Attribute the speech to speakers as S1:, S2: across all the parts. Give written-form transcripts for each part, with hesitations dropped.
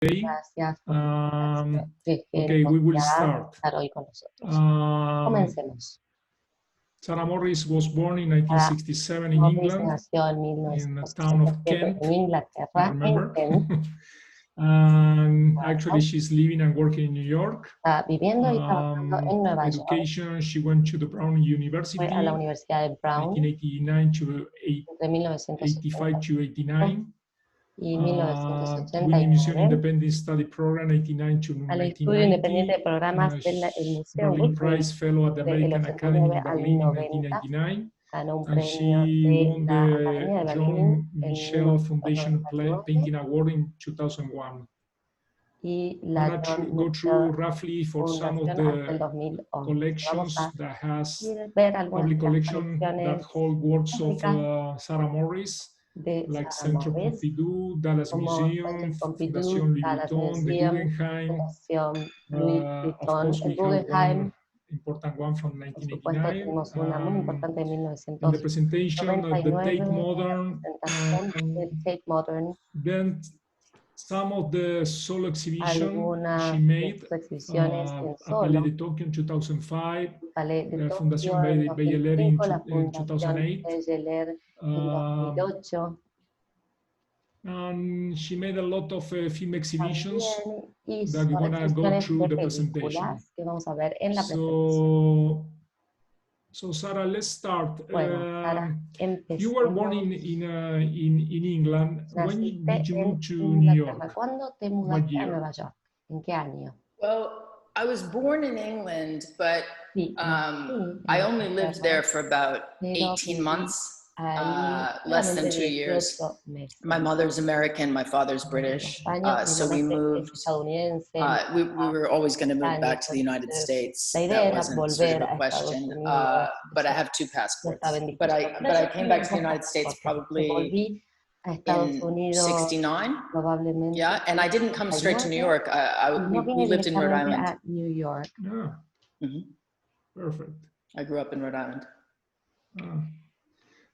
S1: today.
S2: Gracias por
S1: Okay, we will start.
S2: estar hoy con nosotros. Comencemos.
S1: Sarah Morris was born in 1967 in
S2: Morris
S1: England,
S2: nació en
S1: in the town of
S2: 1967
S1: Kent,
S2: en Inglaterra,
S1: remember?
S2: en Kent.
S1: And actually, she's living and working in New York.
S2: Está viviendo y trabajando en Nueva York.
S1: Education, she went to the Brown University,
S2: Fue a la Universidad de Brown
S1: 1989 to
S2: entre
S1: 85 to 89.
S2: y
S1: William Museum
S2: 1989.
S1: Independent Study Program 89 to
S2: Al Estudio Independiente de
S1: 1990.
S2: Programas del Museo
S1: Berlin Prize Fellow at the
S2: del
S1: American Academy
S2: 89
S1: in
S2: al
S1: Berlin in
S2: 90.
S1: 1999.
S2: Ganó un
S1: And
S2: premio
S1: she
S2: de
S1: won
S2: la
S1: the
S2: Academia de
S1: John
S2: Berlín en
S1: Michel Foundation
S2: 1999
S1: Painting Award in 2001.
S2: y
S1: I'm
S2: la
S1: going to
S2: John
S1: go through
S2: Mitchell
S1: roughly for some of
S2: Fundación hasta el
S1: the
S2: 2011.
S1: collections
S2: Vamos
S1: that has
S2: a ver algunas
S1: public
S2: de las
S1: collection that
S2: colecciones
S1: hold works of
S2: públicas
S1: Sarah Morris,
S2: de
S1: like
S2: Sarah
S1: Centro
S2: Morris,
S1: Pompidou, Dallas
S2: como
S1: Museum,
S2: Centro Pompidou,
S1: Fundación Louis
S2: Dallas
S1: Vuitton, the
S2: Museum,
S1: Guggenheim.
S2: Fundación Louis
S1: Of
S2: Vuitton,
S1: course,
S2: el
S1: we have
S2: Guggenheim.
S1: one important one from
S2: Por supuesto,
S1: 1989.
S2: tenemos una muy importante de
S1: In the presentation of the
S2: 1999,
S1: Tate Modern,
S2: presentación del Tate Modern,
S1: then some of the solo exhibition
S2: algunas
S1: she
S2: de
S1: made
S2: sus exhibiciones en
S1: at
S2: solo,
S1: Ballet de Tokyo in 2005,
S2: Ballet de
S1: the
S2: Tokio
S1: Fundación
S2: en
S1: Bayeler in
S2: 2005, la
S1: in
S2: Fundación
S1: 2008.
S2: Bayeler en 2008.
S1: And she made a lot of film exhibitions
S2: También hizo
S1: that we're going to go
S2: exhibiciones
S1: through
S2: de
S1: the presentation.
S2: películas que vamos a ver en la presentación.
S1: So Sarah, let's start.
S2: Bueno, Sara,
S1: You were born
S2: empecemos.
S1: in England. When did you move to New York?
S2: ¿Cuándo te mudaste a Nueva York? ¿En qué año?
S3: Well, I was born in England, but
S2: Sí,
S3: I only lived there for about 18 months. Less than 2 years. My mother's American, my father's British, so we moved. We were always going to move back to the United States. That wasn't sort of a question. But I have two passports. But I came back to the United States probably in 69. Yeah, and I didn't come straight to New York. We lived in Rhode Island.
S2: New York.
S1: Yeah. Perfect.
S3: I grew up in Rhode Island.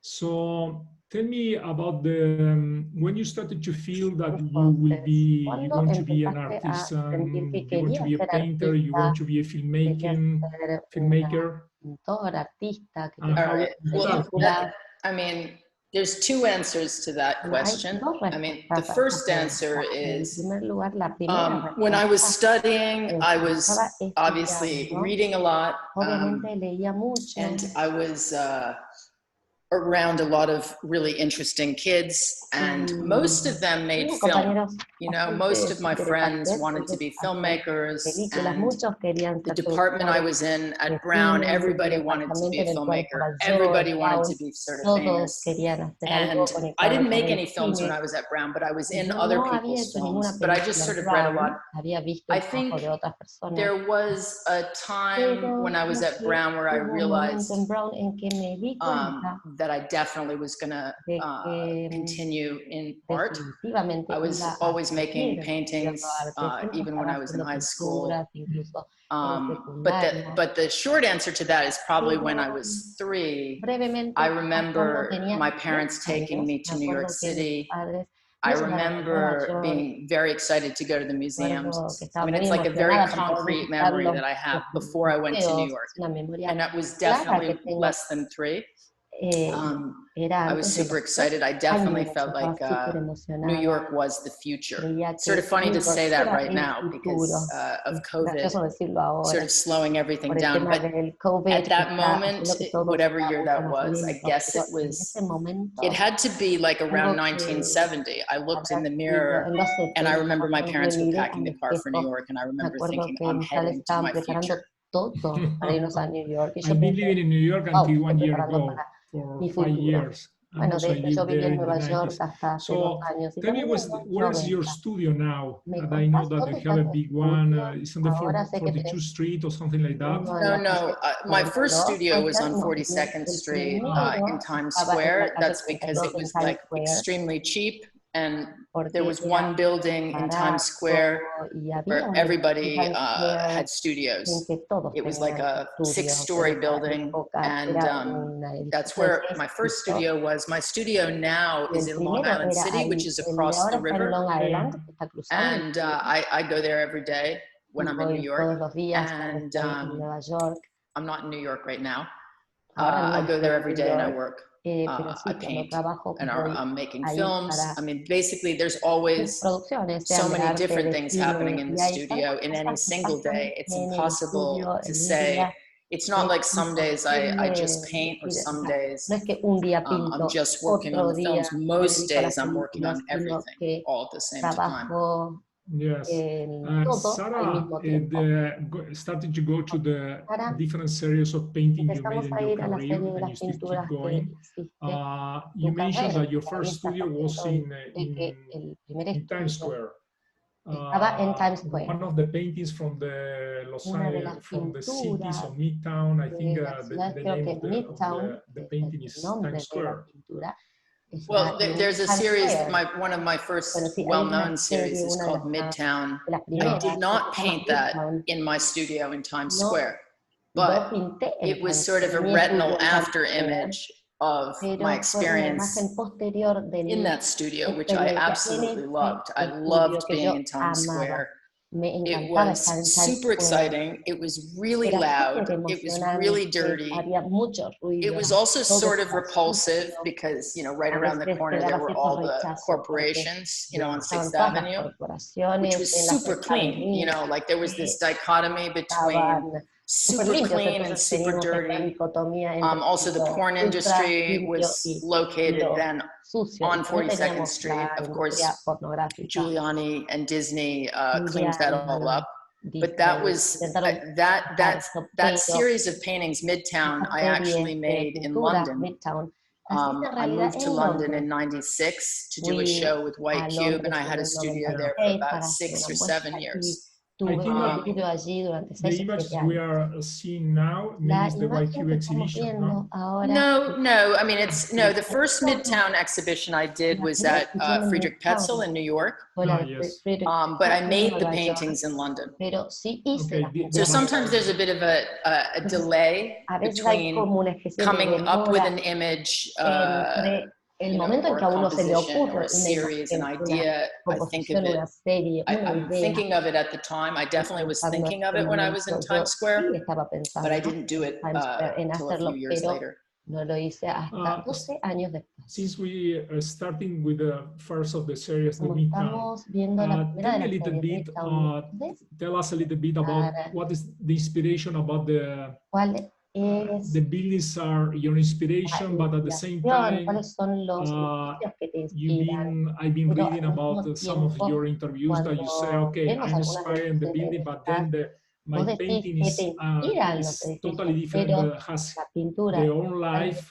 S1: So tell me about the when you started to feel that you're going to be an artist, you're going to be a painter, you're going to be a filmmaker.
S3: Well, I mean, there's two answers to that question. I mean, the first answer is when I was studying, I was obviously reading a lot, and I was around a lot of really interesting kids, and most of them made film. You know, most of my friends wanted to be filmmakers, and the department I was in at Brown, everybody wanted to be a filmmaker. Everybody wanted to be sort of famous. And I didn't make any films when I was at Brown, but I was in other people's films, but I just sort of read a lot. I think there was a time when I was at Brown where I realized that I definitely was going to continue in art. I was always making paintings, even when I was in high school. But the short answer to that is probably when I was 3. I remember my parents taking me to New York City. I remember being very excited to go to the museums. I mean, it's like a very concrete memory that I have before I went to New York. And that was definitely less than 3. I was super excited. I definitely felt like New York was the future. It's sort of funny to say that right now because of COVID sort of slowing everything down. But at that moment, whatever year that was, I guess it had to be like around 1970. I looked in the mirror and I remember my parents were packing the car for New York, and I remember thinking, I'm heading to my future.
S1: I've been living in New York until 1 year ago. For 5 years.
S2: Bueno, de hecho, yo viví en Nueva York hasta hace 2 años.
S1: Tell me, where is your studio now? And I know that you have a big one. It's on the 42nd Street or something like that.
S3: No. My first studio was on 42nd Street in Times Square. That's because it was like extremely cheap. and there was one building in Times Square where everybody had studios. It was like a 6-story building, and that's where my first studio was. My studio now is in Long Island City, which is across the river, and I go there every day when I'm in New York, and I'm not in New York right now. I go there every day and I work. I paint, and I'm making films. I mean, basically, there's always so many different things happening in the studio in any single day. It's impossible to say. It's not like some days I just paint, or some days I'm just working on the films. Most days I'm working on everything all at the same time.
S1: Yes. Sarah started to go to the different series of painting you made in your career, and you still keep going. You mentioned that your first studio was in Times Square. One of the paintings from the Los Angeles, from the cities of Midtown, I think the name of the painting is Times Square.
S3: Well, there's a series, one of my first well-known series is called Midtown. I did not paint that in my studio in Times Square, but it was sort of a retinal after image of my experience in that studio, which I absolutely loved. I loved being in Times Square. It was super exciting. It was really loud. It was really dirty. It was also sort of repulsive because, you know, right around the corner there were all the corporations, you know, on 6th Avenue, which was super clean. You know, like there was this dichotomy between super clean and super dirty. Also, the porn industry was located then on 42nd Street. Of course, Giuliani and Disney cleaned that all up. But that was that series of paintings, Midtown, I actually made in London. I moved to London in '96 to do a show with White Cube, and I had a studio there for about 6 or 7 years.
S1: I think the images we are seeing now is the White Cube exhibition, no?
S3: No. I mean, the first Midtown exhibition I did was at Friedrich Petzel in New York.
S1: Yes.
S3: But I made the paintings in London.
S1: Okay.
S3: So sometimes there's a bit of a delay between coming up with an image, you know, or a composition or a series, an idea. I think of it, I'm thinking of it at the time. I definitely was thinking of it when I was in Times Square, but I didn't do it until a few years later.
S1: Since we are starting with the first of the series, the Midtown, tell me a little bit, tell us a little bit about what is the inspiration about the buildings are your inspiration, but at the same time, I've been reading about some of your interviews that you say, okay, I'm inspired in the building, but then my painting is totally different, but has their own life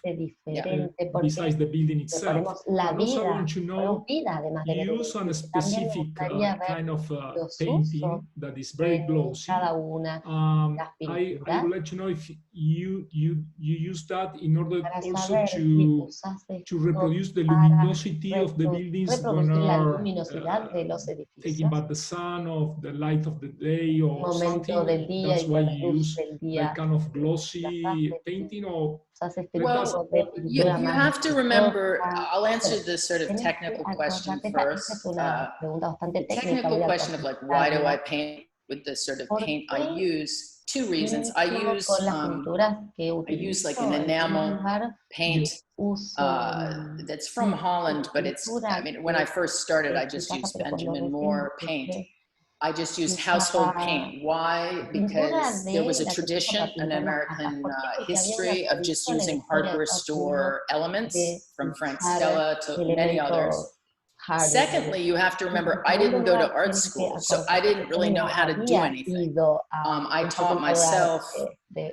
S1: besides the building itself. And also I want to know, you use a specific kind of painting that is very glossy. I would like to know if you use that in order also to reproduce the luminosity of the buildings when are taking back the sun of the light of the day or something. That's why you use that kind of glossy painting, or
S3: well, you have to remember, I'll answer this sort of technical question first. The technical question of like, why do I paint with the sort of paint I use? 2 reasons. I use like an enamel paint that's from Holland, but it's, I mean, when I first started, I just used Benjamin Moore paint. I just used household paint. Why? Because there was a tradition in American history of just using hardware store elements, from Frank Stella to many others. Secondly, you have to remember, I didn't go to art school, so I didn't really know how to do anything. I taught myself.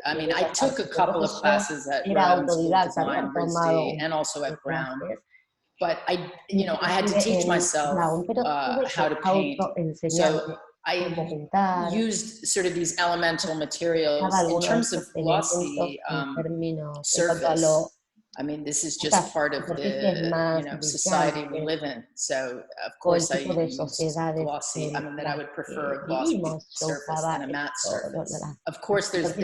S3: I mean, I took a couple of classes at Brown School of Design, RISD, and also at Brown. But I had to teach myself how to paint. So I used sort of these elemental materials in terms of glossy surface. I mean, this is just part of the society we live in. So, of course, I use glossy. I mean, that I would prefer a glossy surface than a matte surface. Of course, there's a,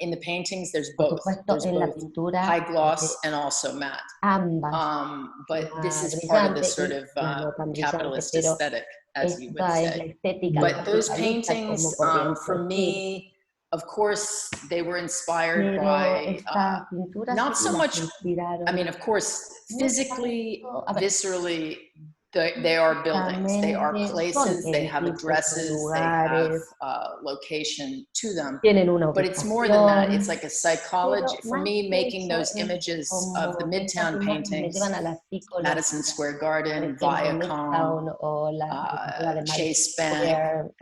S3: in the paintings, there's both. There's both high gloss and also matte. But this is part of the sort of capitalist aesthetic, as you would say. But those paintings, for me, of course, they were inspired by, not so much, I mean, of course, physically, viscerally, they are buildings, they are places, they have addresses, they have location to them. But it's more than that. It's like a psychology. For me, making those images of the Midtown paintings, Madison Square Garden, Viacom, Chase Bank,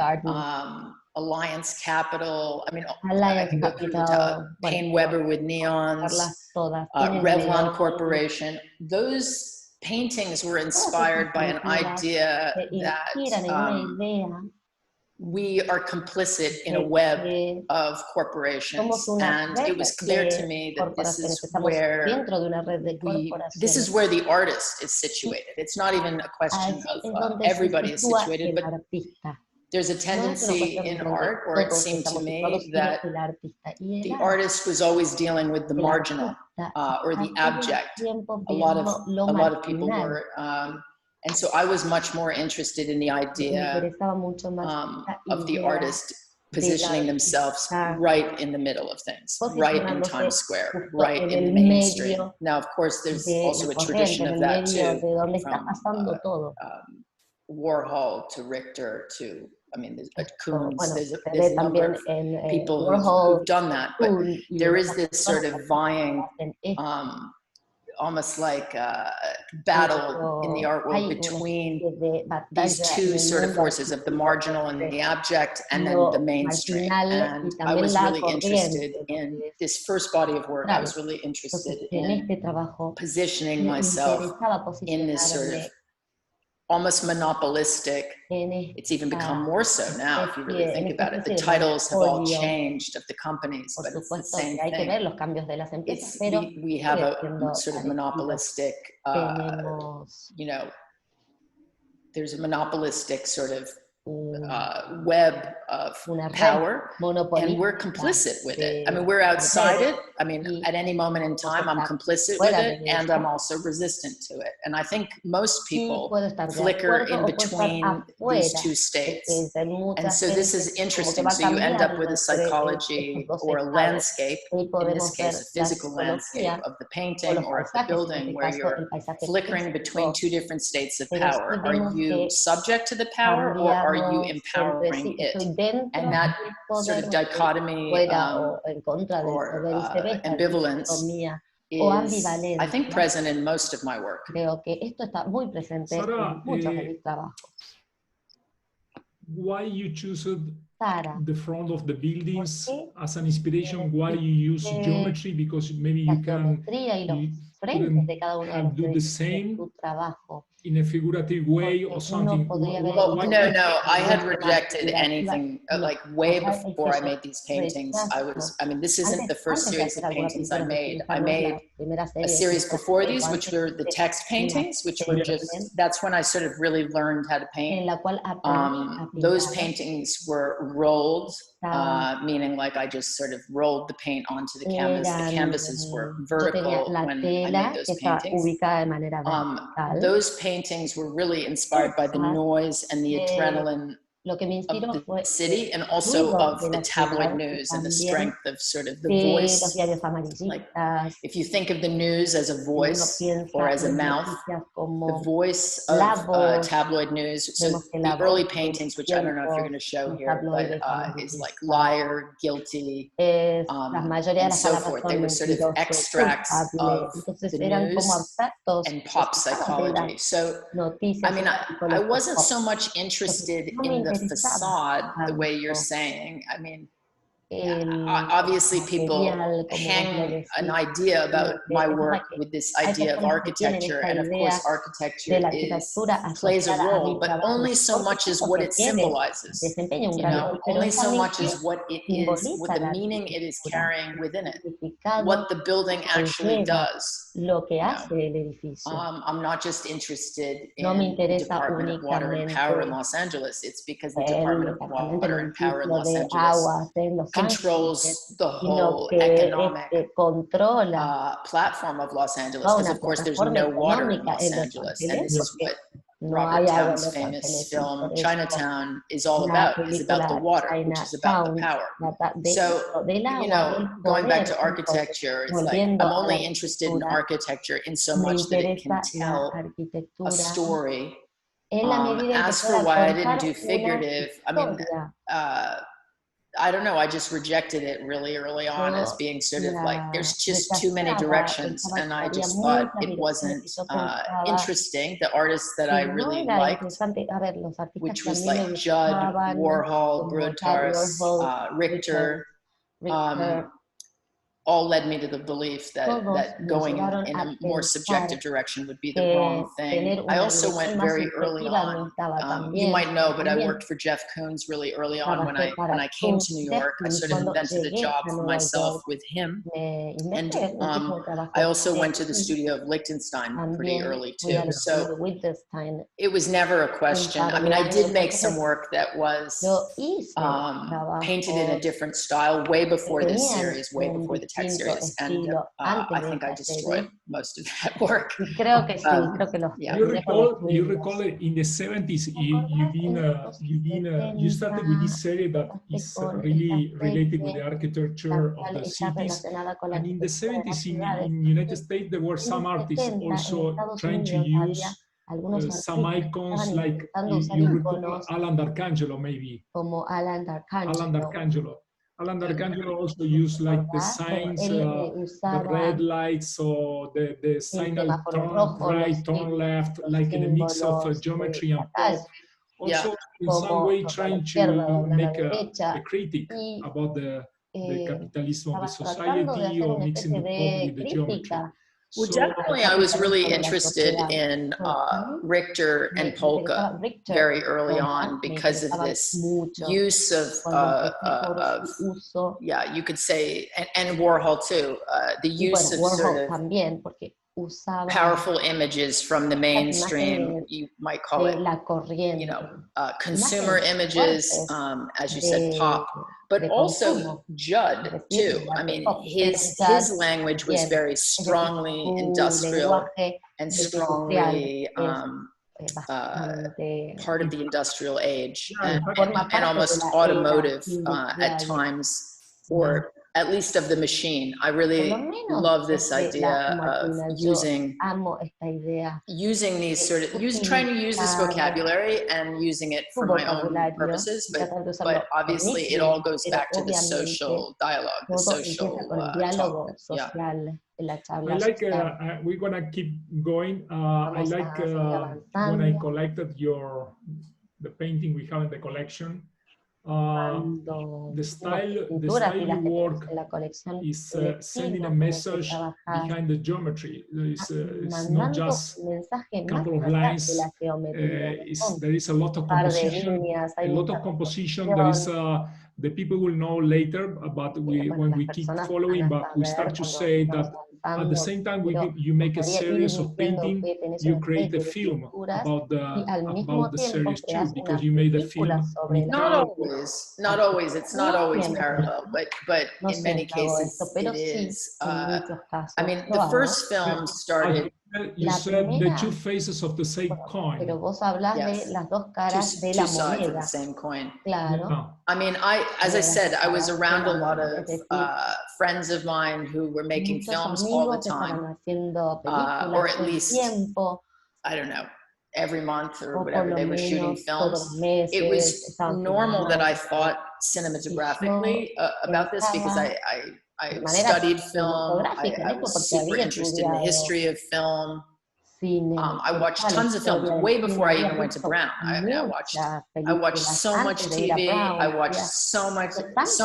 S3: Alliance Capital, I mean, I can go through the Payne Weber with neons, Revlon Corporation. Those paintings were inspired by an idea that we are complicit in a web of corporations, and it was clear to me that this is where the artist is situated. It's not even a question of everybody is situated, but there's a tendency in art, or it seemed to me, that the artist was always dealing with the marginal or the abject. A lot of people were, and so I was much more interested in the idea of the artist positioning themselves right in the middle of things, right in Times Square, right in the mainstream. Now, of course, there's also a tradition of that too, from Warhol to Richter to, I mean, there's Koons, there's a number of people who've done that, but there is this sort of vying, almost like a battle in the art world between these two sort of forces of the marginal and the abject, and then the mainstream. And I was really interested in this first body of work. I was really interested in positioning myself in this sort of almost monopolistic. It's even become more so now, if you really think about it. The titles have all changed of the companies, but it's the same thing. We have a sort of monopolistic, there's a monopolistic sort of web of power, and we're complicit with it. I mean, we're outside it. I mean, at any moment in time, I'm complicit with it, and I'm also resistant to it. And I think most people flicker in between these two states. And so this is interesting. So you end up with a psychology or a landscape, in this case, a physical landscape of the painting or of the building, where you're flickering between two different states of power. Are you subject to the power, or are you empowering it? And that sort of dichotomy or ambivalence is, I think, present in most of my work.
S1: Sara, why you choose the front of the buildings as an inspiration? Why you use geometry? Because maybe you couldn't do the same in a figurative way or something?
S3: Well, no, I had rejected anything, like way before I made these paintings. I mean, this isn't the first series of paintings I made. I made a series before these, which were the text paintings, which were just, that's when I sort of really learned how to paint. Those paintings were rolled, meaning like I just sort of rolled the paint onto the canvas. The canvases were vertical when I made those paintings. Those paintings were really inspired by the noise and the adrenaline of the city, and also of the tabloid news and the strength of sort of the voice. Like, if you think of the news as a voice or as a mouth, the voice of tabloid news. So the early paintings, which I don't know if you're going to show here, but is like liar, guilty, and so forth. They were sort of extracts of the news and pop psychology. So, I mean, I wasn't so much interested in the facade, the way you're saying. I mean, obviously people hang an idea about my work with this idea of architecture, and of course architecture plays a role, but only so much as what it symbolizes, you know, only so much as what it is, what the meaning it is carrying within it, what the building actually does. You know? I'm not just interested in the Department of Water and Power in Los Angeles. It's because the Department of Water and Power in Los Angeles controls the whole economic platform of Los Angeles, because of course there's no water in Los Angeles, and this is what Robert Towne's famous film Chinatown is all about, is about the water, which is about the power. So, you know, going back to architecture, it's like I'm only interested in architecture in so much that it can tell a story. As for why I didn't do figurative, I mean, I don't know, I just rejected it really early on as being sort of like, there's just too many directions, and I just thought it wasn't interesting. The artists that I really liked, which was like Judd, Warhol, Grotars, Richter, all led me to the belief that going in a more subjective direction would be the wrong thing. I also went very early on. You might know, but I worked for Jeff Koons really early on when I came to New York. I sort of invented a job for myself with him. And I also went to the studio of Lichtenstein pretty early too. So it was never a question. I mean, I did make some work that was painted in a different style way before this series, way before the text series, and I think I destroyed most of that work.
S1: You recall in the 70s you started with this series that is really related with the architecture of the cities, and in the 70s in United States there were some artists also trying to use some icons, like you recall Alan D'Arcangelo, maybe. Alan D'Arcangelo also used like the signs, the red lights, or the signal turn right, turn left, like in a mix of geometry and pop. Also, in some way, trying to make a critic about the capitalism of the society, or mixing the pop with the geometry.
S3: Well, definitely, I was really interested in Richter and Polka very early on because of this use of yeah, you could say, and Warhol too, the use of sort of powerful images from the mainstream, you might call it, you know, consumer images, as you said, pop, but also Judd too. I mean, his language was very strongly industrial and strongly part of the industrial age, and almost automotive at times, or at least of the machine. I really love this idea of using these sort of, trying to use this vocabulary and using it for my own purposes, but obviously it all goes back to the social dialogue, the social talk. Yeah.
S1: I like, we're gonna keep going. I like when I collected the painting we have in the collection. The style you work is sending a message behind the geometry. It's not just a couple of lines. There is a lot of composition. There is the people will know later, but when we keep following, but we start to say that at the same time you make a series of painting, you create a film about the series too, because you made a film.
S3: Not always. It's not always parallel, but in many cases it is. I mean, the first film started.
S1: You said the two faces of the same coin.
S3: Yes. Two sides of the same coin. I mean, as I said, I was around a lot of friends of mine who were making films all the time, or at least, I don't know, every month or whatever they were shooting films. It was normal that I thought cinematographically about this because I studied film. I was super interested in the history of film. I watched tons of films way before I even went to Brown. I watched so much TV. I watched so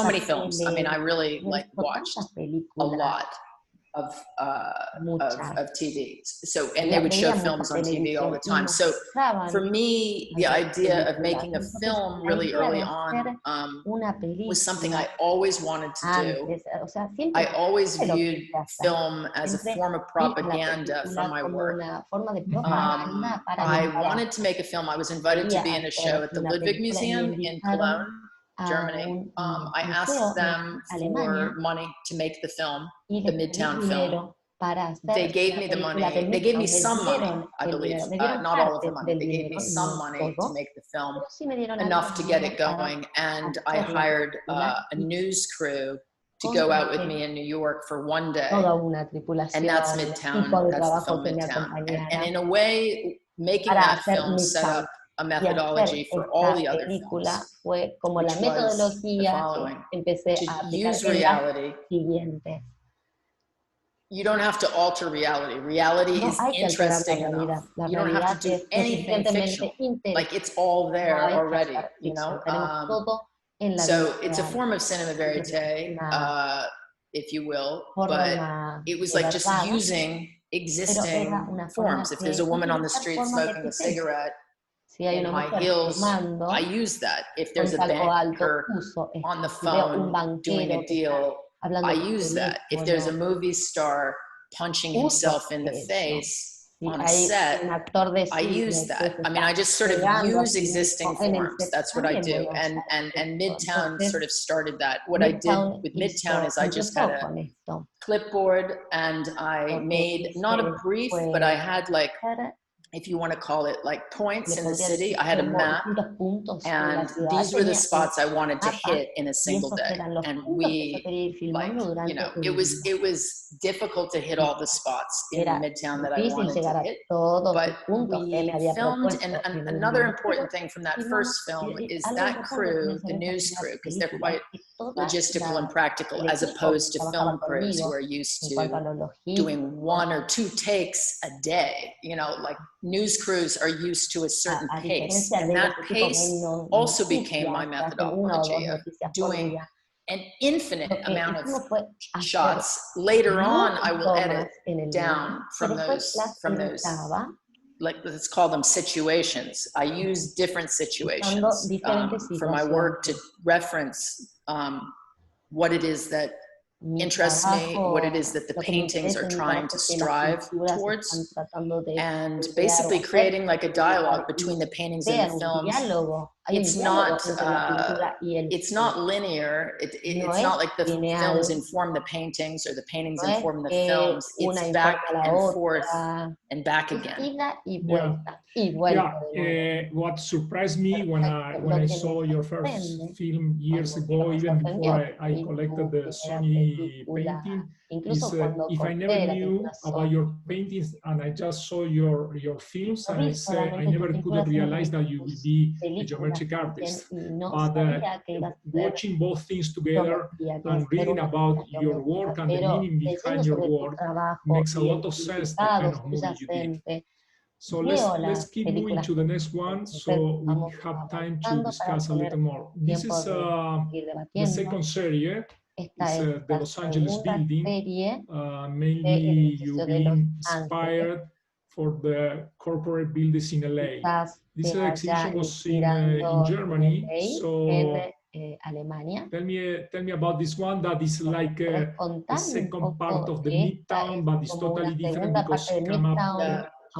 S3: many films. I mean, I really like watched a lot of TV. So, and they would show films on TV all the time. So for me, the idea of making a film really early on was something I always wanted to do. I always viewed film as a form of propaganda for my work. I wanted to make a film. I was invited to be in a show at the Ludwig Museum in Cologne, Germany. I asked them for money to make the film, the Midtown film. They gave me the money. They gave me some money, I believe. Not all of the money. They gave me some money to make the film, enough to get it going. And I hired a news crew to go out with me in New York for one day. And that's Midtown. That's the film Midtown. And in a way, making that film set up a methodology for all the other films, which was the following: to use reality. You don't have to alter reality. Reality is interesting enough. You don't have to do anything fictional. Like, it's all there already, you know? So it's a form of cinema verite, if you will, but it was like just using existing forms. If there's a woman on the street smoking a cigarette in high heels, I use that. If there's a banker on the phone doing a deal, I use that. If there's a movie star punching himself in the face on a set, I use that. I mean, I just sort of use existing forms. That's what I do. And Midtown sort of started that. What I did with Midtown is I just had a clipboard and I made not a brief, but I had, like, if you want to call it, like, points in the city. I had a map, and these were the spots I wanted to hit in a single day. And we, like, you know, it was difficult to hit all the spots in Midtown that I wanted to hit, but we filmed. And another important thing from that first film is that crew, the news crew, because they're quite logistical and practical, as opposed to film crews who are used to doing 1 or 2 takes a day, you know, like. News crews are used to a certain pace, and that pace also became my methodology of doing an infinite amount of shots. Later on, I will edit down from those, like, let's call them situations. I use different situations for my work to reference what it is that interests me, what it is that the paintings are trying to strive towards, and basically creating like a dialogue between the paintings and the films. It's not linear. It's not like the films inform the paintings or the paintings inform the films. It's back and forth and back again.
S1: What surprised me when I saw your first film years ago, even before I collected the SONY painting, is if I never knew about your paintings and I just saw your films, and I never could have realized that you would be a geometric artist. But watching both things together and reading about your work and the meaning behind your work makes a lot of sense, the kind of movie you did. So let's keep moving to the next one, so we have time to discuss a little more. This is the second series. It's the Los Angeles building. Mainly you've been inspired for the corporate buildings in LA. This exhibition was in Germany. So tell me about this one that is like a second part of the Midtown, but it's totally different because it came up.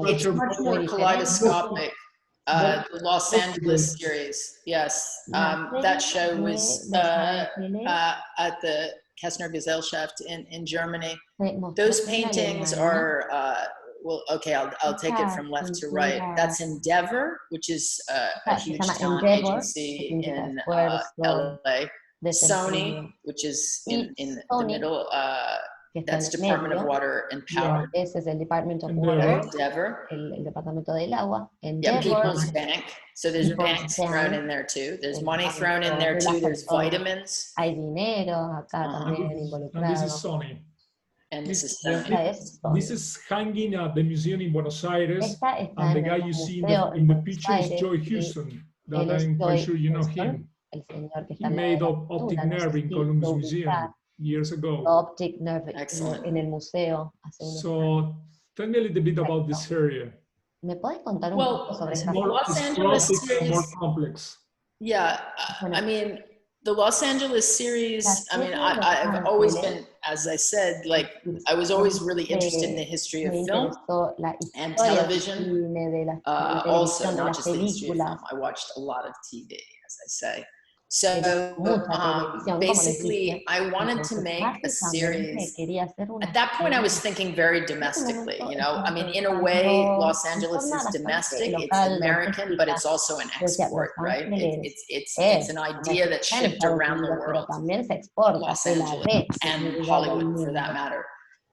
S3: It's much more kaleidoscopic. The Los Angeles series, yes. That show was at the Kessner Gesellschaft in Germany. Those paintings are, well, okay, I'll take it from left to right. That's Endeavor, which is a huge talent agency in LA. SONY, which is in the middle, that's Department of Water and Power.
S2: Ese es el Department of Water,
S3: Endeavor.
S2: el Departamento del Agua.
S3: Yeah, People's Bank. So there's banks thrown in there too. There's money thrown in there too. There's vitamins.
S2: Hay dinero acá también involucrado.
S1: And this is SONY.
S3: And
S1: this is hanging at the museum in Buenos Aires, and the guy you see in the picture is Joy Houston, that I'm quite sure you know him. He made optic nerve in Columbus Museum years ago.
S2: Optic nerve en el museo.
S1: So tell me a little bit about this area.
S2: ¿Me puedes contar un poco sobre esta
S3: Los Angeles series,
S1: more complex.
S3: Yeah, I mean, the Los Angeles series, I mean, I've always been, as I said, like, I was always really interested in the history of film and television, also, not just the history of film. I watched a lot of TV, as I say. So basically, I wanted to make a series. At that point, I was thinking very domestically, you know. I mean, in a way, Los Angeles is domestic, it's American, but it's also an export, right? It's an idea that shipped around the world, Los Angeles and Hollywood, for that matter.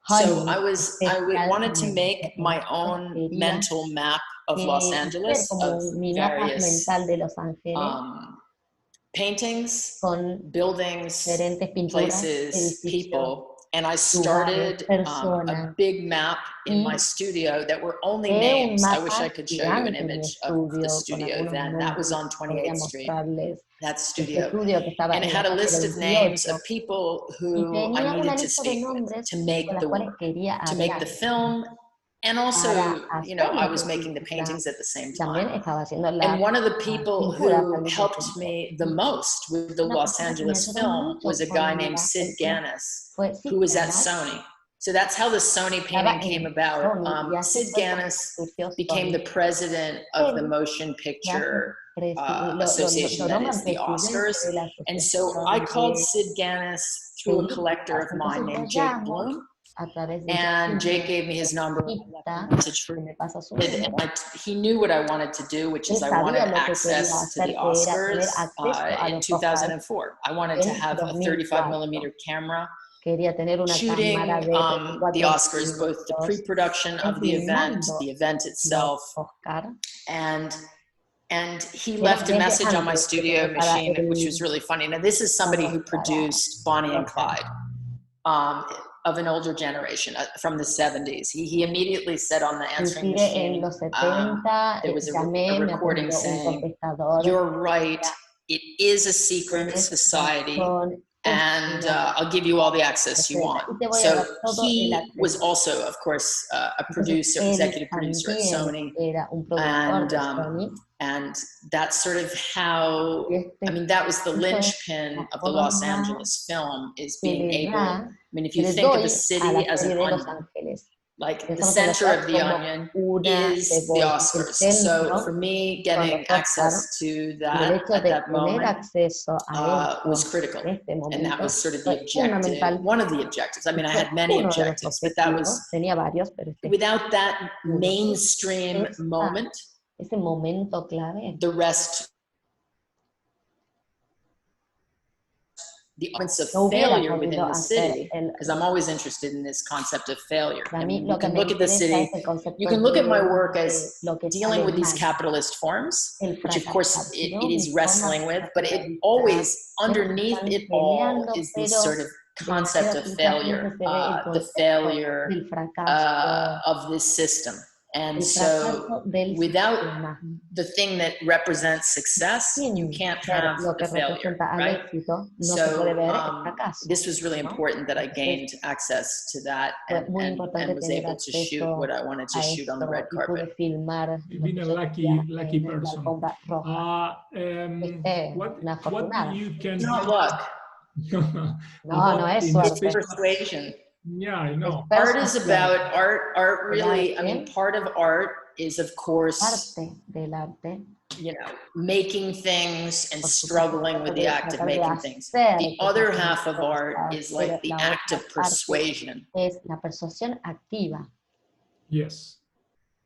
S3: So I wanted to make my own mental map of Los Angeles, of various paintings, buildings, places, people, and I started a big map in my studio that were only names. I wish I could show you an image of the studio then. That was on 28th Street, that studio. And it had a list of names of people who I needed to speak with to make the film. And also, you know, I was making the paintings at the same time. And one of the people who helped me the most with the Los Angeles film was a guy named Sid Ganis, who was at SONY. So that's how the SONY painting came about. Sid Ganis became the president of the Motion Picture Association, that is the Oscars. And so I called Sid Ganis through a collector of mine named Jake Bloom. And Jake gave me his number, message for me. He knew what I wanted to do, which is I wanted access to the Oscars in 2004. I wanted to have a 35mm camera shooting the Oscars, both the pre-production of the event itself, and he left a message on my studio machine, which was really funny. Now, this is somebody who produced Bonnie and Clyde. Of an older generation from the 70s. He immediately said on the answering machine, there was a recording saying, "You're right, it is a secret society, and I'll give you all the access you want." So he was also, of course, a producer, executive producer at SONY, and that's sort of how, I mean, that was the linchpin of the Los Angeles film, is being able, I mean, if you think of the city as an onion, like the center of the onion is the Oscars. So for me, getting access to that at that moment was critical. And that was sort of the objective, one of the objectives. I mean, I had many objectives, but that was, without that mainstream moment, the rest, the elements of failure within the city, because I'm always interested in this concept of failure. And you can look at the city, you can look at my work as dealing with these capitalist forms, which of course it is wrestling with, but it always, underneath it all, is this sort of concept of failure, the failure of this system. And so without the thing that represents success, you can't have the failure, right? So this was really important that I gained access to that and was able to shoot what I wanted to shoot on the red carpet.
S1: You've been a lucky person. What you can...
S3: Not luck.
S2: No es suerte.
S3: Persuasion.
S1: Yeah, I know.
S3: Art is about art really, I mean, part of art is, of course, you know, making things and struggling with the act of making things. The other half of art is like the act of persuasion.
S1: Yes.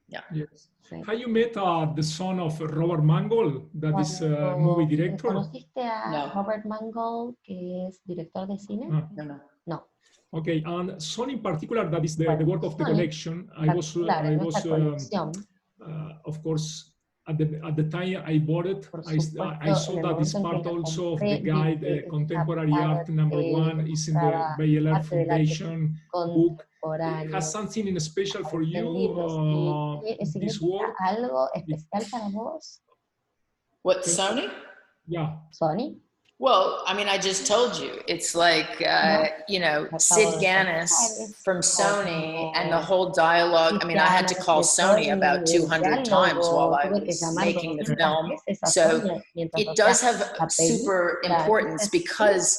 S3: Yeah.
S1: Yes. Have you met the son of Robert Mangold, that is a movie director?
S2: ¿Conociste a Robert Mangold, que es director de cine?
S3: No.
S1: Okay, and SONY in particular, that is the work of the collection. I was of course, at the time I bought it, I saw that it's part also of the guide, Contemporary Art #1 is in the Bayeler Foundation book. It has something in special for you, this work?
S2: ¿Algo especial para vos?
S3: What, SONY?
S1: Yeah.
S2: SONY?
S3: Well, I mean, I just told you, it's like, you know, Sid Ganis from SONY and the whole dialogue. I mean, I had to call SONY about 200 times while I was making the film. So it does have super importance because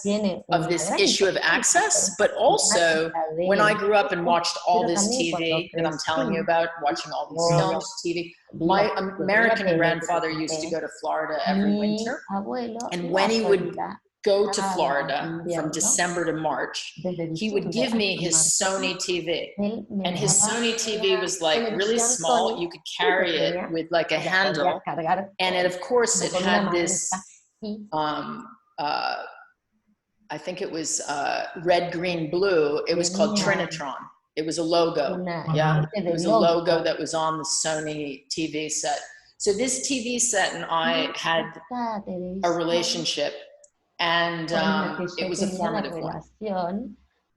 S3: of this issue of access, but also when I grew up and watched all this TV that I'm telling you about, watching all these films, TV, my American grandfather used to go to Florida every winter, and when he would go to Florida from December to March, he would give me his Sony TV. And his Sony TV was like really small. You could carry it with like a handle. And it, of course, it had this, I think it was red, green, blue. It was called Trinitron. It was a logo. Yeah, it was a logo that was on the Sony TV set. So this TV set and I had a relationship, and it was a formative one.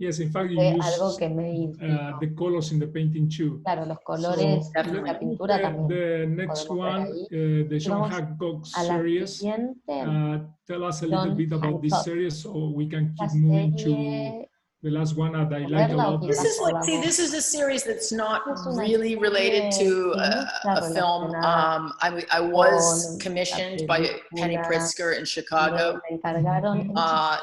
S1: Yes, in fact, you use the colors in the painting too.
S2: Claro, los colores en la pintura también.
S1: The next one, the John Hancock series. Tell us a little bit about this series so we can keep moving to the last one that I like a lot.
S3: This is like, see, this is a series that's not really related to a film. I was commissioned by Penny Pritzker in Chicago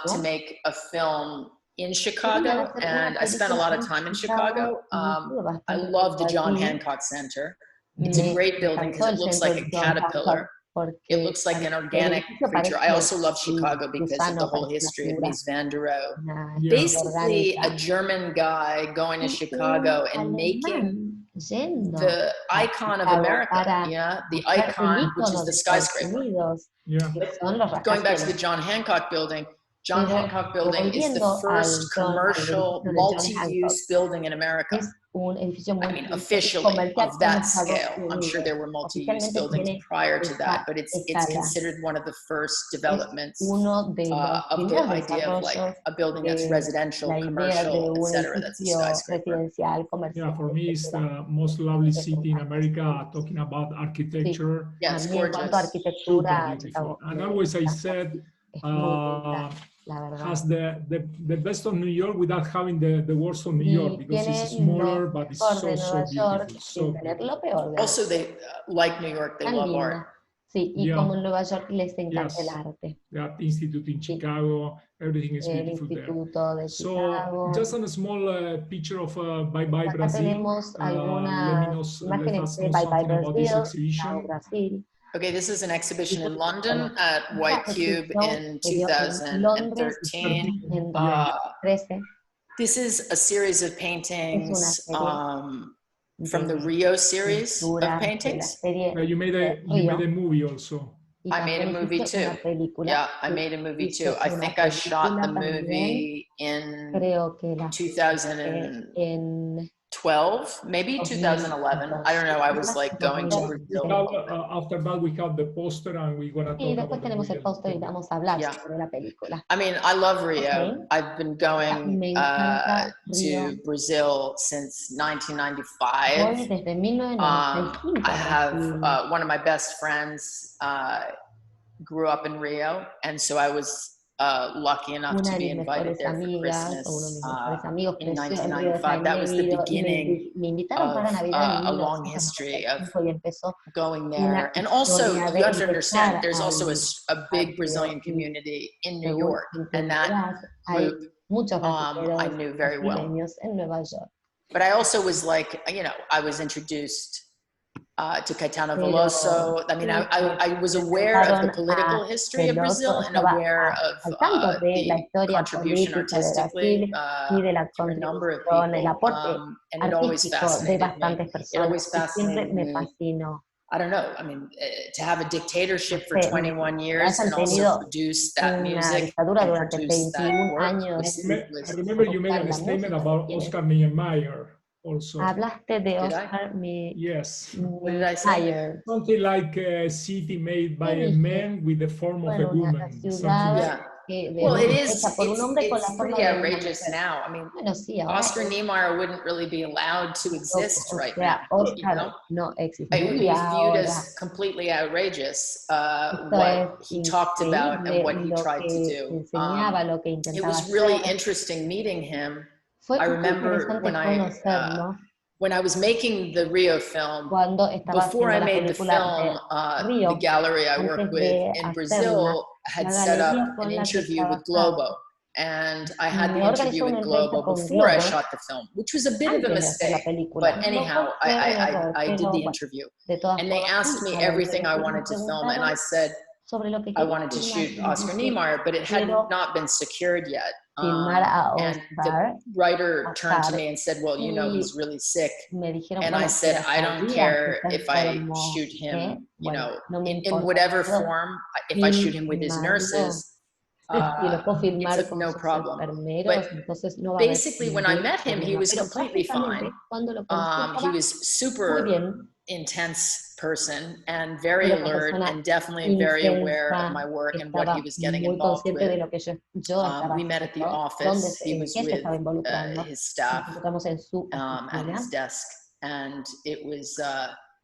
S3: to make a film in Chicago, and I spent a lot of time in Chicago. I love the John Hancock Center. It's a great building because it looks like a caterpillar. It looks like an organic creature. I also love Chicago because of the whole history of Mies van der Rohe. Basically, a German guy going to Chicago and making the icon of America, yeah, the icon, which is the skyscraper.
S1: Yeah.
S3: Going back to the John Hancock building, John Hancock building is the first commercial multi-use building in America. I mean, officially of that scale. I'm sure there were multi-use buildings prior to that, but it's considered one of the first developments of the idea of like a building that's residential, commercial, etc. That's a skyscraper.
S1: Yeah, for me, it's the most lovely city in America. Talking about architecture,
S3: yeah, it's gorgeous.
S1: Super beautiful. And always I said, has the best of New York without having the worst of New York, because it's smaller, but it's so beautiful. So beautiful.
S3: Also, they like New York, they love art.
S2: Sí, y como en Nueva York les encanta el arte.
S1: The Institute in Chicago, everything is beautiful there. So, just a small picture of Bye Bye Brazil.
S2: Tenemos algunas imágenes de Bye Bye Brazil.
S3: Okay, this is an exhibition in London at White Cube in 2013. This is a series of paintings from the Rio series of paintings.
S1: You made a movie also.
S3: I made a movie too. Yeah, I made a movie too. I think I shot the movie in 2012, maybe 2011. I don't know. I was like going to Brazil.
S1: After that, we have the poster and we're going to talk about
S2: tenemos el póster y vamos a hablar sobre la película.
S3: I mean, I love Rio. I've been going to Brazil since 1995. I have one of my best friends grew up in Rio, and so I was lucky enough to be invited there for Christmas in 1995. That was the beginning of a long history of going there. And also, you have to understand, there's also a big Brazilian community in New York, and that group I knew very well. But I also was like, you know, I was introduced to Caetano Veloso. I mean, I was aware of the political history of Brazil and aware of the contribution artistically to a number of people, and it always fascinated me. It always fascinated me. I don't know, I mean, to have a dictatorship for 21 years and also produce that music and produce that work.
S1: I remember you made a statement about Oscar Niemeyer. also.
S2: Hablaste de
S3: Did I?
S2: Oscar
S1: Yes.
S3: What did I say?
S2: Mayer.
S1: Something like a city made by a man with the form of a
S2: Bueno, una
S1: woman. Something
S2: ciudad
S3: Yeah.
S2: que
S3: Well, it
S2: hecha
S3: is.
S2: por un hombre con la
S3: It's
S2: forma
S3: pretty
S2: de una
S3: outrageous
S2: mujer.
S3: now. I mean,
S2: Bueno, sí, ahora
S3: Oscar Niemeyer wouldn't really be allowed to exist
S2: o
S3: right
S2: sea,
S3: now.
S2: Oscar
S3: You know?
S2: no
S3: He's
S2: existiría
S3: viewed
S2: ahora.
S3: as completely outrageous
S2: Esto
S3: what
S2: es
S3: he talked about and what he
S2: lo
S3: tried to
S2: que
S3: do.
S2: enseñaba, lo que
S3: It
S2: intentaba
S3: was really
S2: hacer.
S3: interesting meeting him.
S2: Fue
S3: I
S2: muy
S3: remember
S2: interesante
S3: when I was making the Rio film,
S2: cuando estaba
S3: before I
S2: haciendo la
S3: made the
S2: película
S3: film,
S2: de Rio,
S3: the gallery I worked
S2: antes
S3: with
S2: de
S3: in
S2: hacerla,
S3: Brazil had
S2: la
S3: set up
S2: galería
S3: an
S2: con la que
S3: interview with
S2: trabajaba
S3: Globo. And I had
S2: me
S3: the interview
S2: organizó
S3: with
S2: una entrevista
S3: Globo
S2: con
S3: before I
S2: Globo
S3: shot the film, which was a bit of a
S2: antes de hacer la
S3: mistake.
S2: película.
S3: But anyhow,
S2: Fue un error,
S3: I did
S2: pero
S3: the
S2: bueno,
S3: interview.
S2: de todas
S3: And they
S2: formas,
S3: asked me
S2: a la
S3: everything I
S2: entrevista me
S3: wanted to film. And
S2: preguntaron
S3: I said,
S2: sobre lo que
S3: I
S2: quería
S3: wanted to
S2: filmar,
S3: shoot
S2: y
S3: Oscar
S2: dije,
S3: Niemeyer, but it had
S2: quiero
S3: not been secured yet.
S2: filmar a
S3: And
S2: Oscar.
S3: the writer turned to
S2: Oscar,
S3: me and said, well, you know, he's really sick.
S2: Me dijeron,
S3: And
S2: bueno,
S3: I said, I don't
S2: sabía
S3: care
S2: que está
S3: if I
S2: enfermo,
S3: shoot him, you
S2: bueno,
S3: know,
S2: no me
S3: in
S2: importa.
S3: whatever
S2: Puedo
S3: form, if I shoot him with his
S2: filmarlo,
S3: nurses,
S2: y lo puedo filmar
S3: it's
S2: con
S3: no
S2: sus
S3: problem.
S2: enfermeros,
S3: But
S2: entonces no va a haber
S3: basically, when I
S2: ningún
S3: met him, he
S2: problema.
S3: was
S2: Pero
S3: completely fine.
S2: básicamente, cuando lo conocí,
S3: He
S2: estaba
S3: was
S2: muy
S3: super
S2: bien.
S3: intense person and very
S2: Era una
S3: alert
S2: persona
S3: and definitely very aware of
S2: intensa,
S3: my work and what
S2: estaba
S3: he was getting
S2: muy
S3: involved
S2: consciente de
S3: with.
S2: lo que yo estaba
S3: We met at the
S2: haciendo,
S3: office. He
S2: en
S3: was
S2: qué se
S3: with
S2: estaba involucrando.
S3: his
S2: Nos
S3: staff
S2: encontramos en su
S3: at his
S2: oficina.
S3: desk, and it was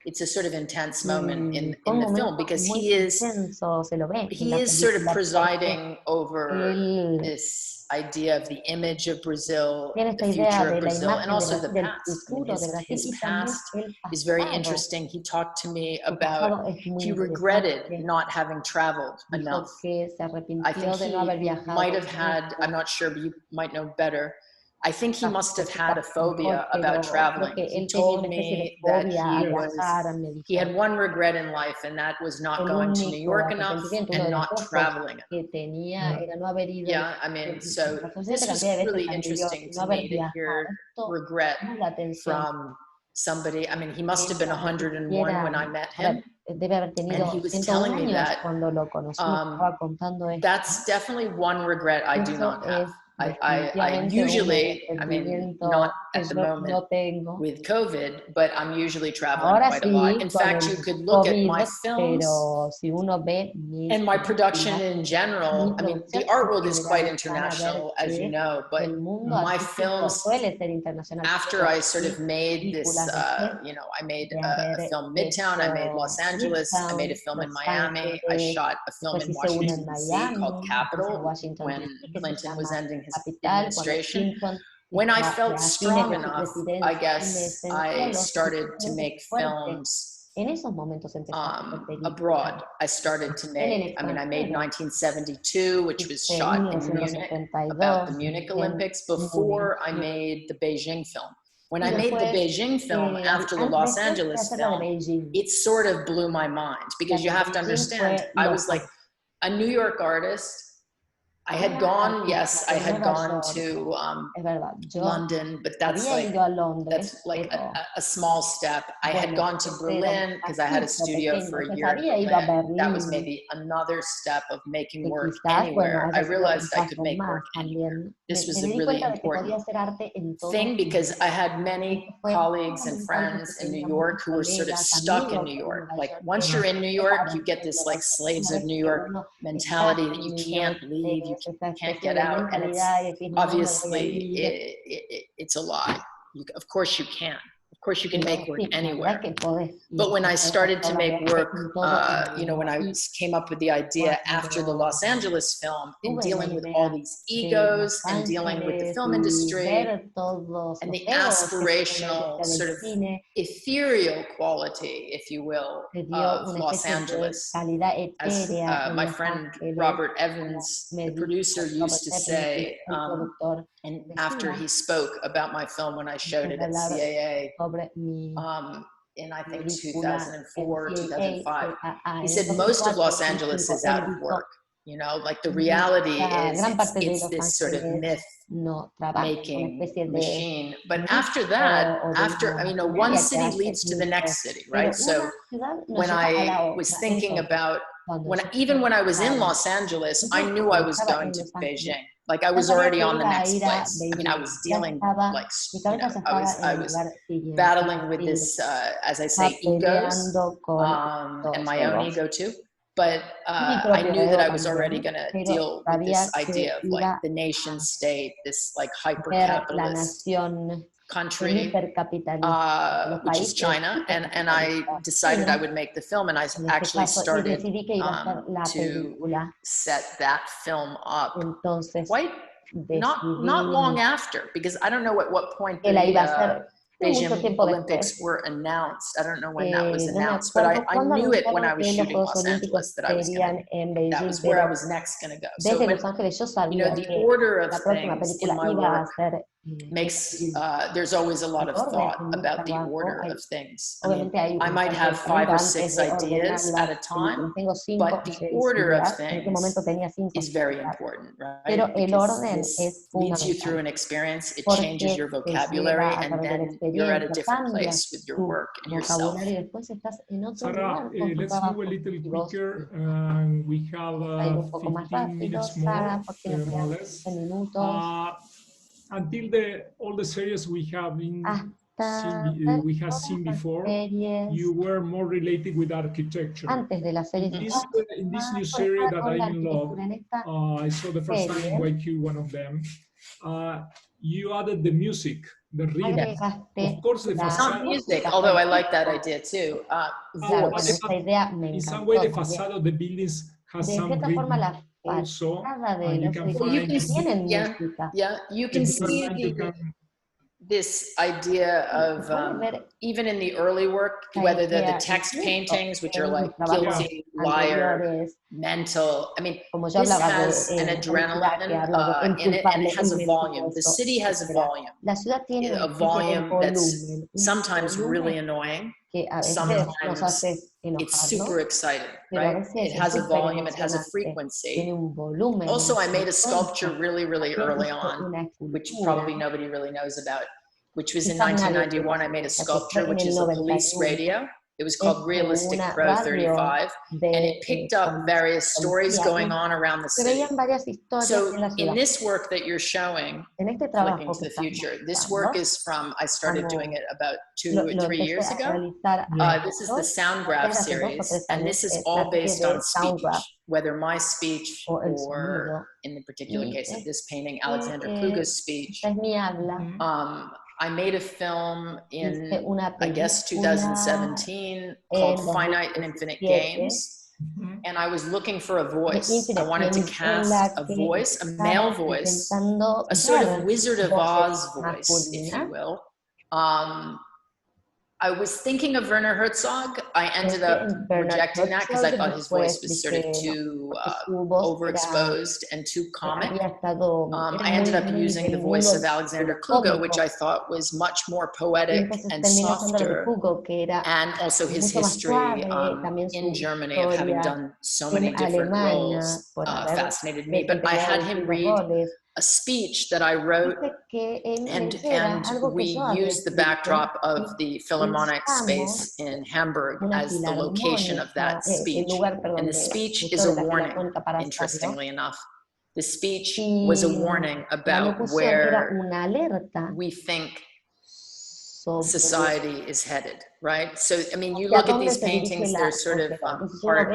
S3: it's a sort of intense moment in
S2: Fue un
S3: the film
S2: momento
S3: because
S2: muy
S3: he is
S2: intenso, se lo ve en
S3: he
S2: la
S3: is sort of
S2: película,
S3: presiding over
S2: él
S3: this idea of the image of Brazil,
S2: tiene
S3: the
S2: esta idea
S3: future
S2: de
S3: of
S2: la
S3: Brazil, and
S2: imagen
S3: also the
S2: del
S3: past. I mean,
S2: futuro de Brasil
S3: his
S2: y también
S3: past
S2: el
S3: is very
S2: pasado.
S3: interesting. He talked to me
S2: Su
S3: about
S2: pasado es muy
S3: he
S2: interesante.
S3: regretted not having traveled
S2: Dijo
S3: enough.
S2: que se
S3: I
S2: arrepintió
S3: think
S2: de no haber
S3: he
S2: viajado.
S3: might have had, I'm not sure, but you might know better. I think he must have had a phobia about traveling. He told me that he had one regret in life, and that was not going to New York enough and not traveling enough. Yeah, I mean, so this was really interesting to me to hear regret from somebody. I mean, he must have been 101 when I met him.
S2: Debe haber tenido
S3: And he was telling me that
S2: cuando lo conocí, estaba contando esto.
S3: that's definitely one regret I do not have. I
S2: definitivamente
S3: usually,
S2: un
S3: I mean,
S2: arrepentimiento
S3: not
S2: que
S3: at the
S2: yo
S3: moment
S2: no tengo.
S3: with COVID, but I'm usually traveling
S2: Ahora
S3: quite a
S2: sí,
S3: lot. In
S2: con
S3: fact,
S2: el
S3: you could look at
S2: COVID,
S3: my films
S2: pero si uno ve mis
S3: and my production
S2: películas,
S3: in general. I mean, the art world is quite international, as you know, but
S2: el mundo
S3: my
S2: artístico
S3: films,
S2: suele ser internacional.
S3: after I sort of made this, you know, I made a film Midtown, I made Los Angeles, I made a film in Miami, I shot a film in Washington, D.C. called Capital when Clinton was ending his administration. When I felt strong enough, I guess I started to make films
S2: En esos momentos
S3: abroad. I started to make, I mean, I made 1972, which was shot in Munich, about the Munich Olympics, before I made the Beijing film. When I made the Beijing film after the Los Angeles film, it sort of blew my mind, because you have to understand, I was like a New York artist. I had gone, yes, I had gone to London, but that's like a small step. I had gone to Berlin because I had a studio for a year in Berlin. That was maybe another step of making work anywhere. I realized I could make work anywhere. This was a really important thing, because I had many colleagues and friends in New York who were sort of stuck in New York. Like, once you're in New York, you get this like slaves of New York mentality that you can't leave, you can't get out, and it's obviously it's a lie. Of course you can. Of course you can make work anywhere. But when I started to make work, you know, when I came up with the idea after the Los Angeles film, and dealing with all these egos and dealing with the film industry and the aspirational sort of ethereal quality, if you will, of Los Angeles. As my friend Robert Evans, the producer, used to say, and after he spoke about my film when I showed it at CAA, in I think 2004, 2005, he said most of Los Angeles is out of work. You know, like the reality is it's this sort of myth-making machine. But after that, you know, one city leads to the next city, right? So when I was thinking about even when I was in Los Angeles, I knew I was going to Beijing. Like I was already on the next place. I mean, I was dealing like, you know, I was battling with this, as I say, egos, and my own ego too. But I knew that I was already going to deal with this idea of like the nation state, this like hyper-capitalist country, which is China, and I decided I would make the film, and I actually started to set that film up quite not long after, because I don't know at what point the Beijing Olympics were announced. I don't know when that was announced, but I knew it when I was shooting Los Angeles that I was going to, that was where I was next going to go. So when, you know, the order of things in my work makes, there's always a lot of thought about the order of things. I mean, I might have 5 or 6 ideas at a time, but the order of things is very important, right? Because this leads you through an experience, it changes your vocabulary, and then you're at a different place with your work and yourself.
S1: Sarah, let's move a little quicker. We have 15 minutes more or less. Until all the series we have seen before, you were more related with architecture. In this new series that I'm in love, I saw the first time in YQ, one of them, you added the music, the rhythm. Of course, the facade.
S3: Not music, although I like that idea too. Voice.
S1: In some way, the facade of the buildings has some rhythm also. You can find,
S3: you can see this idea of, even in the early work, whether they're the text paintings, which are like guilty, liar, mental. I mean, this has an adrenaline in it, and it has a volume. The city has a volume that's sometimes really annoying. Sometimes it's super exciting, right? It has a volume, it has a frequency. Also, I made a sculpture really, really early on, which probably nobody really knows about, which was in 1991. I made a sculpture, which is a police radio. It was called Realistic Pro 35, and it picked up various stories going on around the city. So in this work that you're showing, Flicking to the Future, this work is from, I started doing it about 2 or 3 years ago. This is the Sound Graph series, and this is all based on speech, whether my speech or, in the particular case of this painting, Alexander Kluge's speech. I made a film in, I guess, 2017 called Finite and Infinite Games. And I was looking for a voice. I wanted to cast a voice, a male voice, a sort of Wizard of Oz voice, if you will. I was thinking of Werner Herzog. I ended up rejecting that because I thought his voice was sort of too overexposed and too comic. I ended up using the voice of Alexander Kluge, which I thought was much more poetic and softer, and also his history in Germany of having done so many different roles fascinated me. But I had him read a speech that I wrote, and we used the backdrop of the Philharmonic space in Hamburg as the location of that speech. And the speech is a warning, interestingly enough. The speech was a warning about where we think society is headed, right? So, I mean, you look at these paintings, they're sort of part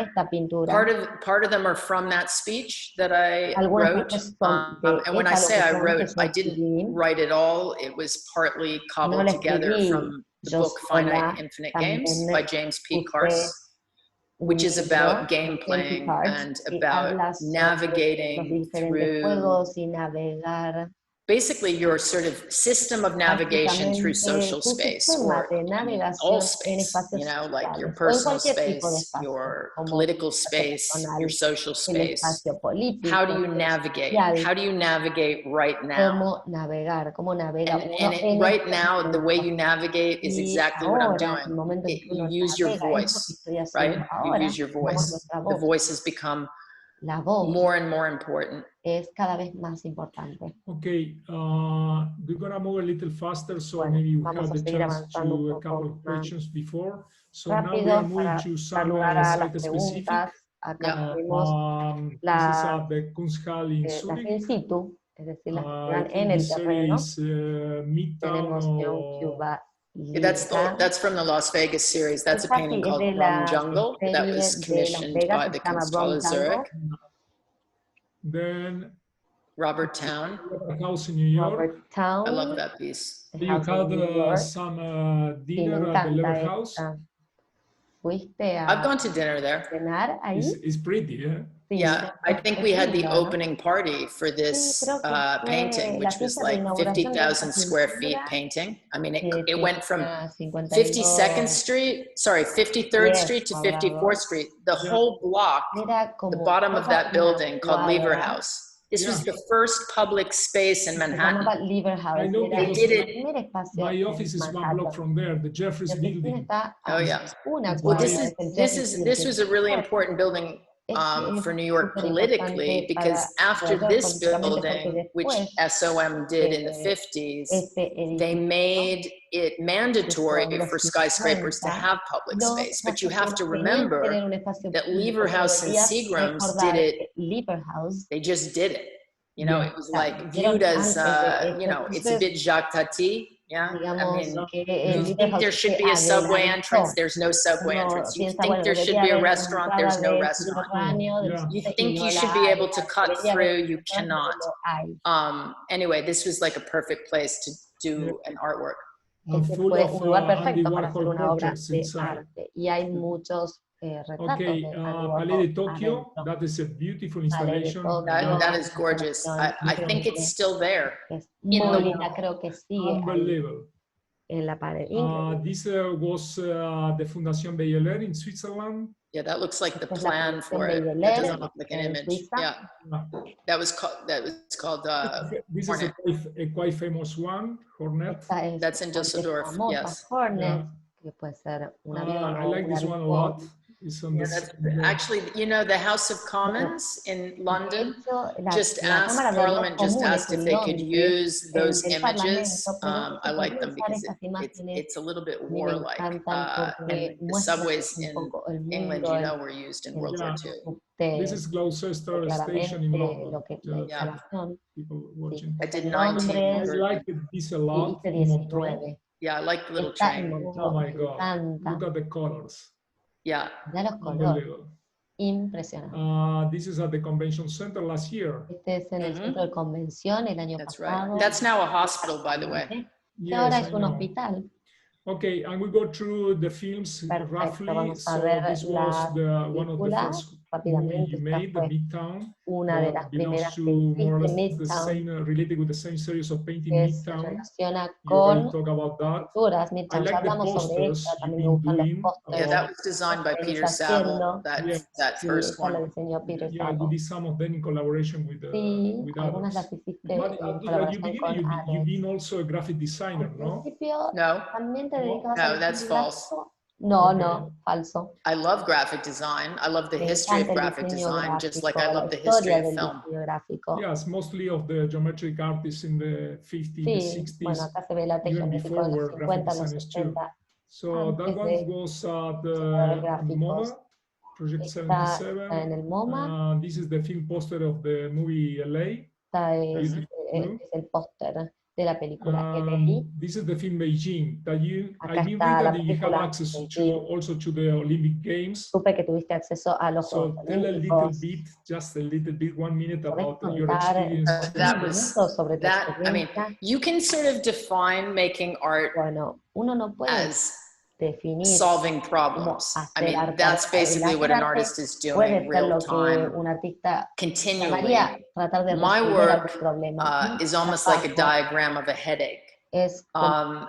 S3: of them are from that speech that I wrote. And when I say I wrote, I didn't write it all. It was partly cobbled together from the book Finite and Infinite Games by James P. Carse, which is about game playing and about navigating through basically your sort of system of navigation through social space, or all space, you know, like your personal space, your political space, your social space. How do you navigate? How do you navigate right now? And right now, the way you navigate is exactly what I'm doing. You use your voice, right? You use your voice. The voice has become more and more important.
S2: Es cada vez más importante.
S1: Okay, we're gonna move a little faster, so maybe you have the chance to a couple of questions before. So now we are moving to some site specific.
S2: acá tenemos las in situ, es decir, las que están en el terreno. Tenemos un Cuba.
S3: That's from the Las Vegas series. That's a painting called Rum Jungle that was commissioned by the Kunsthalle Zurich.
S1: Then
S3: Robert Town.
S1: House in New York.
S2: Robert Town.
S3: I love that piece.
S1: You had some dinner at the Lever House.
S3: I've gone to dinner there.
S1: It's pretty, yeah?
S3: Yeah, I think we had the opening party for this painting, which was like 50,000 square feet painting. I mean, it went from 53rd Street to 54th Street, the whole block, the bottom of that building called Lever House. This was the first public space in Manhattan.
S1: I know
S3: they did it.
S1: My office is one block from there, the Jeffries building.
S3: Oh yeah. Well, this was a really important building for New York politically, because after this building, which SOM did in the 50s, they made it mandatory for skyscrapers to have public space. But you have to remember that Lever House and Seagram's did it, they just did it. You know, it was like viewed as, you know, it's a bit Jacques Tati. Yeah, I mean, you think there should be a subway entrance, there's no subway entrance. You think there should be a restaurant, there's no restaurant. You think you should be able to cut through, you cannot. Anyway, this was like a perfect place to do an artwork.
S2: Fue un lugar perfecto para hacer una obra de arte. Y hay muchos retratos de
S1: Palais de Tokyo, that is a beautiful installation.
S3: That is gorgeous. I think it's still there.
S2: Es muy linda, creo que sigue
S1: Unbelievable.
S2: En la pared.
S1: This was the Fundación Bayeler in Switzerland.
S3: Yeah, that looks like the plan for it. That doesn't look like an image. Yeah, that was called.
S1: This
S3: Hornet.
S1: is a quite famous one, Hornet.
S3: That's in Düsseldorf. Yes.
S2: Hornet, que puede ser un avión.
S1: I like this one a lot.
S3: Actually, you know, the House of Commons in London just asked, Parliament just asked if they could use those images. I like them because it's a little bit warlike. And the subways in England, you know, were used in World War II.
S1: This is Gloucester Station in London.
S3: Yeah.
S1: People watching.
S3: I did 19.
S1: I like this a lot.
S3: Yeah, I like the little train.
S1: Oh my God, look at the colors.
S3: Yeah.
S2: Impresionante.
S1: This is at the convention center last year.
S2: Este es en el centro de convención el año pasado.
S3: Right. That's now a hospital, by the way.
S2: Y ahora es un hospital.
S1: Okay, and we go through the films roughly. So this was one of the first movies you made, The Midtown.
S2: Una de las primeras que hiciste,
S1: related with the same series of painting Midtown.
S2: Relaciona con
S1: talk about that.
S2: pinturas Midtown. Ya hablamos sobre esto, también me gustan los pósters.
S3: Yeah, that was designed by Peter Saville, that first one.
S1: Yeah, you did some of them in collaboration with
S2: algunas las hiciste en colaboración con
S1: You've been also a graphic designer, no?
S3: No. No, that's false.
S2: No, falso.
S3: I love graphic design. I love the history of graphic design, just like I love the history of film.
S1: Yes, mostly of the geometric artists in the 50s, 60s.
S2: Bueno, acá se ve el arte geométrico de los 50, los 60.
S1: So that one was the MoMA, Project 77.
S2: En el MoMA.
S1: This is the film poster of the movie LA.
S2: Es el póster de la película LA.
S1: This is the film Beijing. I knew that you have access also to the Olympic Games.
S2: Supe que tuviste acceso a los Juegos
S1: Olímpicos. Tell a little bit, just a little bit, 1 minute about your experience.
S3: I mean, you can sort of define making art as solving problems. I mean, that's basically what an artist is doing real time, continually. My work is almost like a diagram of a headache. To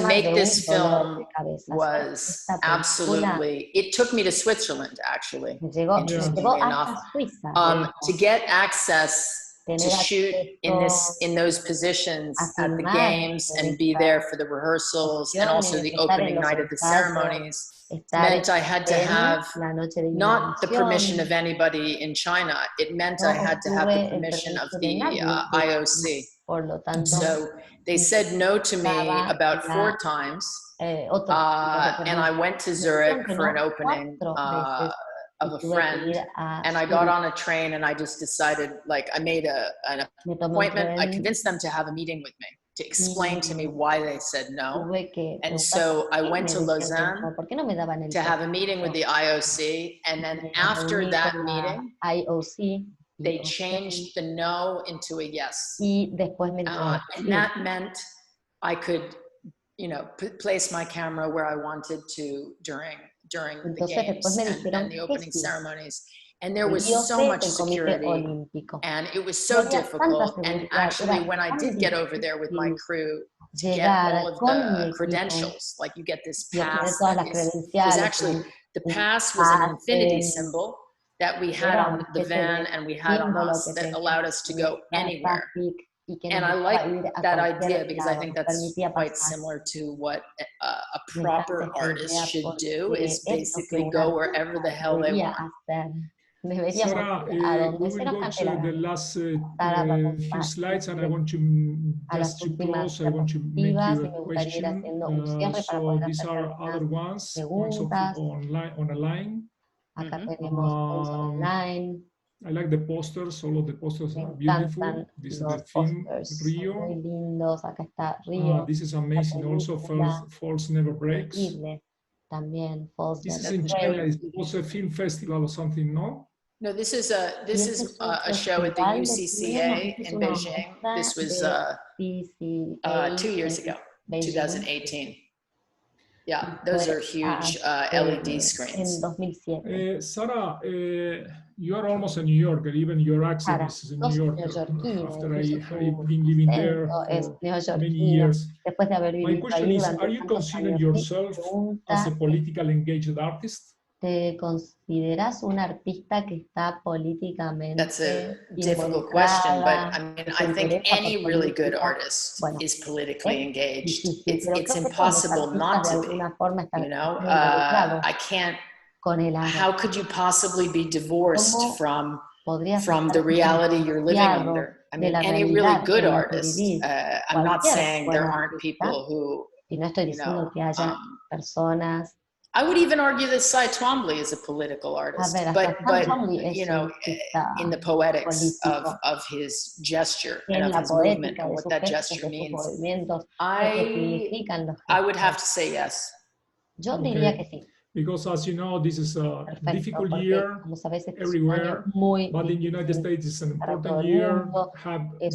S3: make this film was absolutely, it took me to Switzerland, actually, interestingly enough, to get access to shoot in those positions at the games and be there for the rehearsals and also the opening night of the ceremonies. Meant I had to have not the permission of anybody in China. It meant I had to have the permission of the IOC. So they said no to me about 4 times. And I went to Zurich for an opening of a friend, and I got on a train and I just decided, like, I made an appointment. I convinced them to have a meeting with me to explain to me why they said no. And so I went to Lausanne to have a meeting with the IOC, and then after that meeting, they changed the no into a yes. And that meant I could, you know, place my camera where I wanted to during the games and the opening ceremonies. And there was so much security, and it was so difficult. And actually, when I did get over there with my crew to get all of the credentials, like you get this pass, because actually the pass was an infinity symbol that we had on the van and we had on us that allowed us to go anywhere. And I like that idea because I think that's quite similar to what a proper artist should do, is basically go wherever the hell they want.
S1: Sarah, we will go to the last few slides, and I want to just to close. I want to make you a question. So these are other ones on a line. I like the posters. All of the posters are beautiful. This is the theme, Rio. This is amazing. Also, Falls Never Breaks. This is in China. It's also a film festival or something, no?
S3: No, this is a show at the UCCA in Beijing. This was 2 years ago, 2018. Yeah, those are huge LED screens.
S1: Sarah, you are almost a New Yorker. Even your accent is a New Yorker. After I've been living there for many years. My question is, are you considering yourself as a politically engaged artist?
S2: ¿Te consideras un artista que está políticamente
S3: That's a difficult question, but I mean, I think any really good artist is politically engaged. It's impossible not to be, you know? I can't, how could you possibly be divorced from the reality you're living under? I mean, any really good artist, I'm not saying there aren't people who, you know, I would even argue that Cy Twombly is a political artist, but you know, in the poetics of his gesture and of his movement and what that gesture means, I would have to say yes.
S2: Yo diría que sí.
S1: Because as you know, this is a difficult year everywhere, but in the United States it's an important year,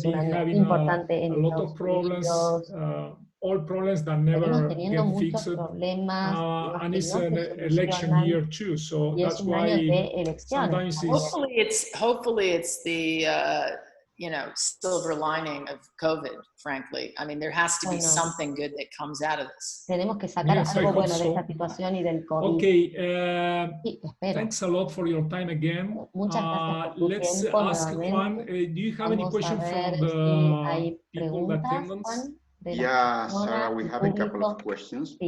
S1: been having a lot of problems, all problems that never get fixed, and it's an election year too, so that's why sometimes
S3: hopefully it's the you know, silver lining of COVID, frankly. I mean, there has to be something good that comes out of this.
S2: Tenemos que sacar algo bueno de esta situación y del COVID.
S1: Okay, thanks a lot for your time again. Let's ask Juan, do you have any questions from the people that attendance?
S4: Yeah, Sarah, we have a couple of questions.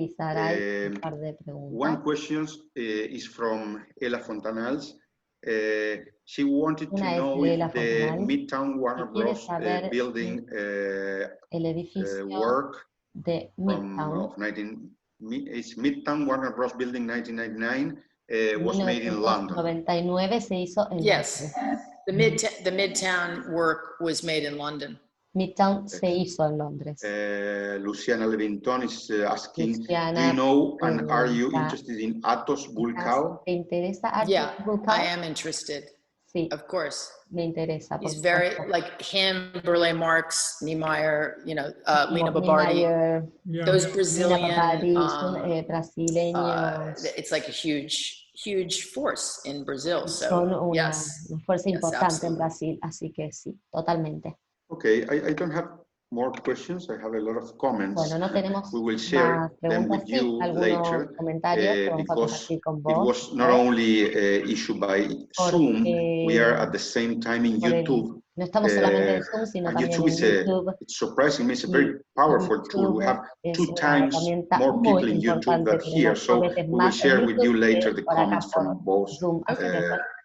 S4: One question is from Ella Fontanals. She wanted to know if the Midtown Warner Bros. Building work it's Midtown Warner Bros. Building 1999 was made in London.
S3: Yes, the Midtown work was made in London.
S2: Midtown se hizo en Londres.
S4: Luciana Levinton is asking, do you know and are you interested in Atos Bulcao?
S2: ¿Te interesa Atos Bulcao?
S3: I am interested.
S2: Sí.
S3: Of course.
S2: Me interesa.
S3: He's very, like him, Burle Marx, Niemeyer, you know, Lina Babardi, those Brazilian, it's like a huge force in Brazil. So,
S2: son una fuerza importante en Brasil, así que sí, totalmente.
S4: Okay, I don't have more questions. I have a lot of comments.
S2: Bueno, no tenemos
S4: we will share them with you later because it was not only issued by Zoom, we are at the same time in YouTube.
S2: No estamos solamente en Zoom, sino también en YouTube.
S4: It's surprising, it's a very powerful tool. We have 2 times more people in YouTube than here, so we will share with you later the comments from both.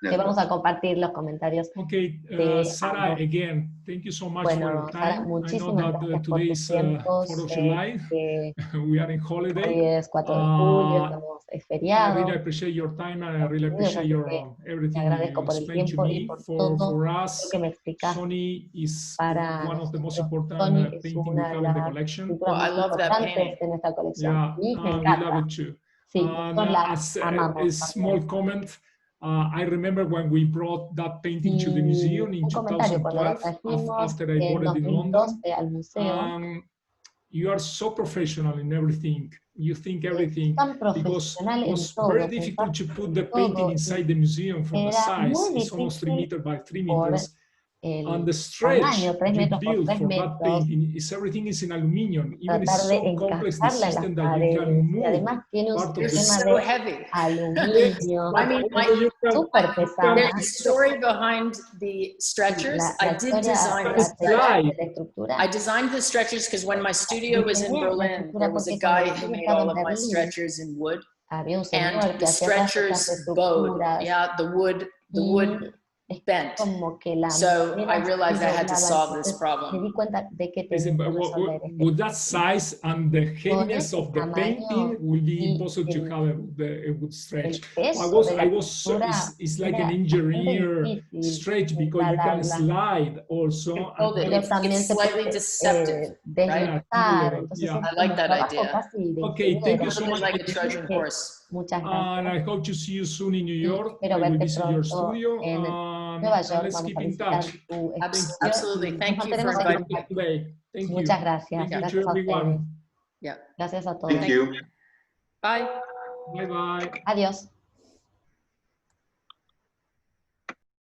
S2: Que vamos a compartir los comentarios.
S1: Okay, Sarah, again, thank you so much for your time.
S2: Muchísimas gracias
S1: today is 4th of July. We are in holiday.
S2: Hoy es 4 de julio, estamos es feriado.
S1: I really appreciate your time and I really appreciate your everything
S2: Te agradezco
S1: you
S2: por el
S1: explained to
S2: tiempo y
S1: me.
S2: por
S1: For
S2: todo lo
S1: us,
S2: que me explicaste.
S1: SONY is
S2: Para
S1: one of the most
S2: nosotros,
S1: important
S2: SONY es
S1: painting we
S2: una
S1: have
S2: de
S1: in the
S2: las
S1: collection.
S2: pinturas más importantes de nuestra colección.
S1: Yeah,
S2: Y me
S1: we love
S2: encanta.
S1: it too.
S2: Sí,
S1: And
S2: nosotros la
S1: as
S2: amamos
S1: a small
S2: también.
S1: comment, I remember when we brought that painting to the
S2: Y
S1: museum in
S2: un comentario, cuando lo
S1: 2012,
S2: trajimos
S1: after I
S2: en
S1: bought it in London.
S2: 2012 al museo,
S1: You are so professional in everything. You think everything,
S2: tan
S1: because
S2: profesional
S1: it
S2: en
S1: was
S2: todo,
S1: very difficult to put the painting
S2: todo,
S1: inside the museum for the
S2: era
S1: size.
S2: muy
S1: It's almost 3
S2: difícil
S1: meters by 3
S2: por
S1: meters. And
S2: el
S1: the stretch
S2: tamaño, 3
S1: you
S2: metros por
S1: build
S2: 3
S1: for that
S2: metros,
S1: painting is everything is in aluminum. Even
S2: tratar
S1: it's
S2: de
S1: so complex the
S2: encajarla en las
S1: system that you
S2: paredes,
S1: can
S2: y
S1: move
S2: además tiene un
S1: part of the
S2: sistema
S3: so
S2: de
S3: heavy.
S2: aluminio,
S3: I mean,
S2: súper pesada.
S3: there's a story behind the stretchers. I did design the
S2: de la estructura.
S3: I designed the stretchers because when my studio was in Berlin, there was a guy who made all of my stretchers in wood.
S2: Había un señor
S3: And
S2: que
S3: the
S2: hacía las
S3: stretchers bowed. Yeah, the wood bent.
S2: Como que la
S3: So I realized I had to solve this
S2: Me
S3: problem.
S2: di cuenta de que tenía que resolver
S1: with that size and the heaviness of the painting will be impossible to have a good stretch. I was so, it's like an engineer stretch because you can slide also.
S3: It's slightly deceptive, right?
S1: Yeah.
S3: I like that idea.
S1: Okay, thank you so much.
S3: Like a Trojan horse.
S2: Muchas gracias.
S1: And I hope to see you soon in New York.
S2: Espero
S1: I will
S2: verte
S1: visit your
S2: pronto
S1: studio.
S2: en Nueva York.
S1: Let's
S2: Vamos
S1: keep
S2: a
S1: in
S2: visitar
S1: touch.
S2: tu estudio.
S3: Absolutely. Thank you for inviting me.
S1: Today. Thank you.
S2: Muchas gracias.
S1: Thank you
S2: Gracias
S1: to
S2: a ustedes.
S1: everyone.
S3: Yeah.
S2: Gracias a todos.
S4: Thank you.
S3: Bye.
S1: Bye bye.
S2: Adiós.